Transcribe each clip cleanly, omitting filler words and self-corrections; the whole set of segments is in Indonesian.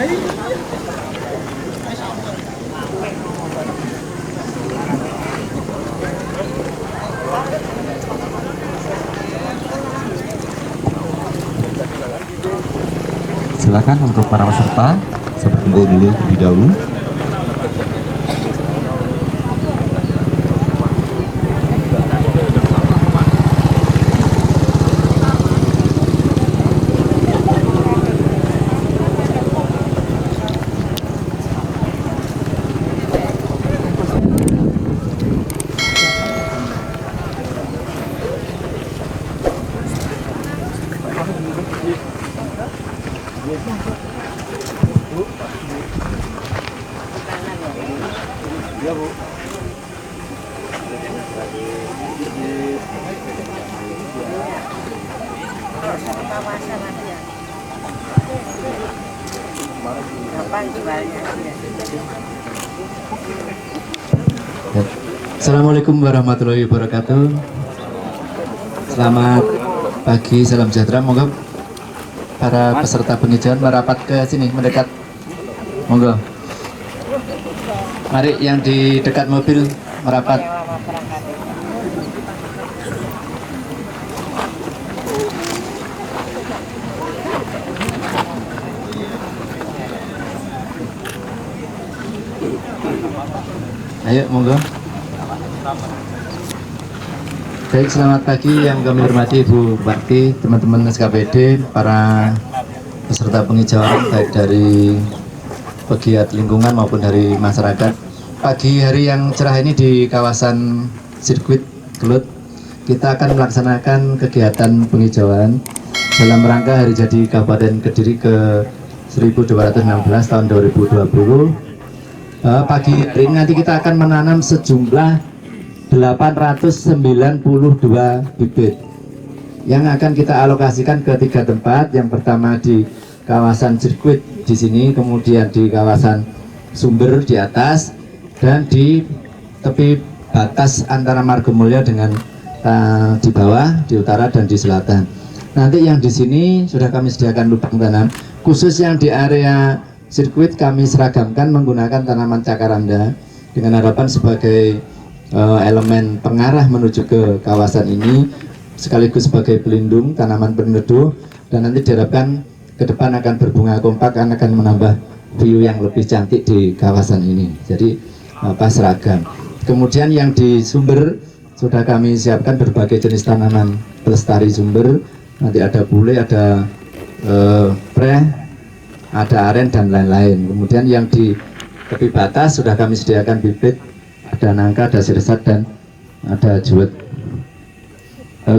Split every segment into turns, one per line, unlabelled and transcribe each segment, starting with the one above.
Silakan untuk para peserta seperti dulu lebih dahulu.
Iya, Bu.
Assalamualaikum warahmatullahi wabarakatuh. Selamat pagi, salam sejahtera. Monggo para peserta penghijauan merapat ke sini, mendekat. Monggo. Mari yang di dekat mobil merapat. Ayo, monggo. Baik, selamat pagi yang kami hormati Ibu Bupati, teman-teman SKPD, para peserta penghijauan baik dari pegiat lingkungan maupun dari masyarakat. Pagi hari yang cerah ini di kawasan sirkuit Kelut, kita akan melaksanakan kegiatan penghijauan dalam rangka Hari Jadi Kabupaten Kediri ke 1216 tahun 2020. Pagi hari ini nanti kita akan menanam sejumlah 892 bibit yang akan kita alokasikan ke 3 tempat. Yang pertama di kawasan sirkuit di sini, kemudian di kawasan sumber di atas, dan di tepi batas antara Margomulyo dengan di bawah, di utara dan di selatan. Nanti yang di sini sudah kami sediakan lubang tanam khusus. Yang di area sirkuit kami seragamkan menggunakan tanaman cakaranda dengan harapan sebagai elemen pengarah menuju ke kawasan ini, sekaligus sebagai pelindung tanaman peneduh, dan nanti diharapkan ke depan akan berbunga kompak, akan menambah view yang lebih cantik di kawasan ini. Jadi seragam. Kemudian yang di sumber sudah kami siapkan berbagai jenis tanaman pelestari sumber. Nanti ada bule, ada preh, ada aren dan lain-lain. Kemudian yang di tepi batas sudah kami sediakan bibit, ada nangka, ada sirsat, dan ada juwet.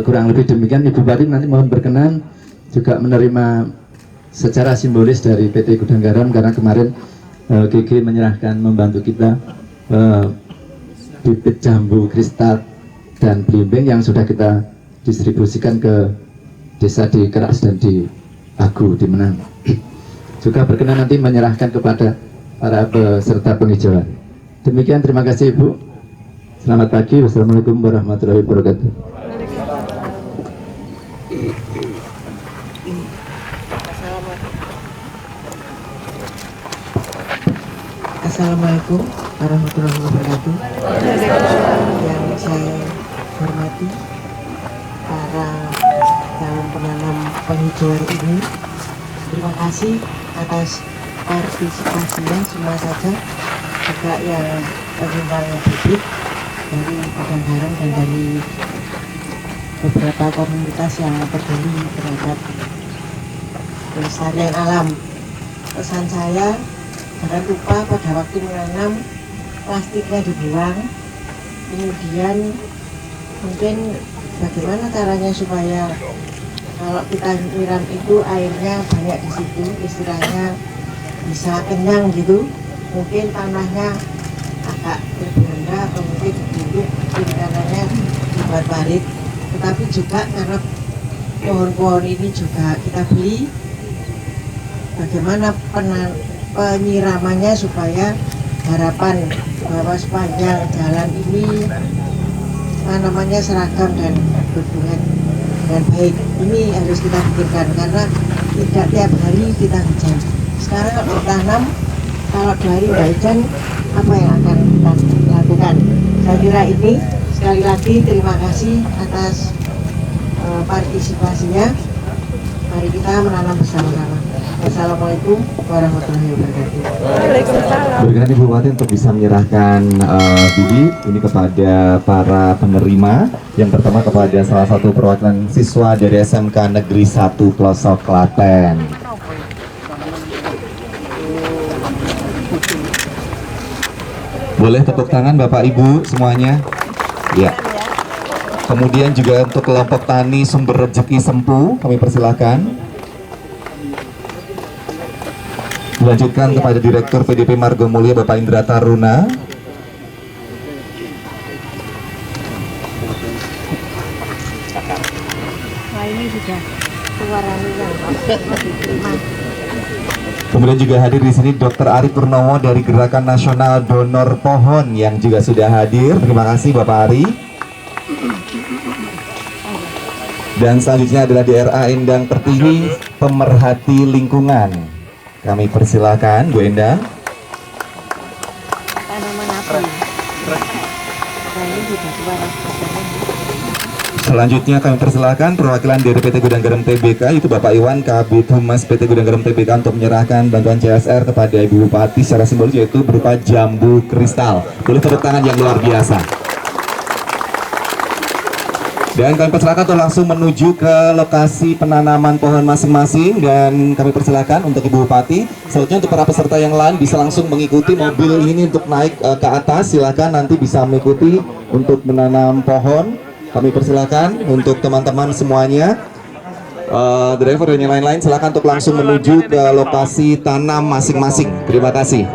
Kurang lebih demikian. Ibu Bupati nanti mohon berkenan juga menerima secara simbolis dari PT Gudang Garam, karena kemarin GG menyerahkan membantu kita bibit jambu kristal dan belimbing yang sudah kita distribusikan ke desa di Keras dan di Agu di Menang. Juga berkenan nanti menyerahkan kepada para peserta penghijauan. Demikian, terima kasih Ibu. Selamat pagi. Wassalamualaikum warahmatullahi wabarakatuh.
Assalamualaikum warahmatullahi wabarakatuh. Yang saya hormati para calon penanam penghijauan ini, terima kasih atas partisipasinya semua saja, juga yang penyumbang bibit dari Gudang Garam dan dari beberapa komunitas yang peduli terhadap pelestarian alam. Pesan saya, jangan lupa pada waktu menanam plastiknya dibuang. Kemudian mungkin bagaimana caranya supaya kalau kita nyiram itu airnya banyak di situ, istilahnya bisa kenyang gitu. Mungkin tanahnya agak lebih rendah atau mungkin dibubuk, kiri kanannya dibuat parit. Tetapi juga karena pohon-pohon ini juga kita beli, bagaimana penyiramannya supaya harapan bahwa sepanjang jalan ini tanamannya seragam dan berbunga dengan baik. Ini harus kita pikirkan, karena tidak tiap hari kita hujan. sekarang kalau ditanam, kalau 2 hari nggak hujan, apa yang akan kita lakukan? Saya kira ini sekali lagi terima kasih atas partisipasinya. Mari kita menanam bersama-sama. Wassalamualaikum warahmatullahi wabarakatuh.
Berkenan Ibu Bupati untuk bisa menyerahkan bibit ini kepada para penerima. Yang pertama kepada salah satu perwakilan siswa dari SMK Negeri 1 Pelosok Klaten. Boleh tepuk tangan Bapak Ibu semuanya. Ya. Kemudian juga untuk kelompok tani Sumber Rezeki Sempu, kami persilahkan. Dilanjutkan kepada Direktur PDP Margo Mulia Bapak Indra Taruna.
Nah ini sudah suaranya diterima.
Kemudian juga hadir di sini Dr. Ari Purnomo dari Gerakan Nasional Donor Pohon yang juga sudah hadir. Terima kasih Bapak Ari. Dan selanjutnya adalah DRA Endang Pertiwi, pemerhati lingkungan. Kami persilakan Bu Endang.
Tanaman apa? Nah ini sudah suara.
Selanjutnya kami persilakan perwakilan dari PT Gudang Garam TBK, itu Bapak Iwan Kabid Humas PT Gudang Garam TBK untuk menyerahkan bantuan CSR kepada Ibu Bupati secara simbolis, yaitu berupa jambu kristal. Boleh tepuk tangan yang luar biasa. Dan kami persilakan untuk langsung menuju ke lokasi penanaman pohon masing-masing, dan kami persilakan untuk Ibu Bupati. Selanjutnya untuk para peserta yang lain bisa langsung mengikuti mobil ini untuk naik ke atas. Silakan nanti bisa mengikuti untuk menanam pohon. Kami persilakan untuk teman-teman semuanya, driver dan yang lain-lain, silakan untuk langsung menuju ke lokasi tanam masing-masing. Terima kasih.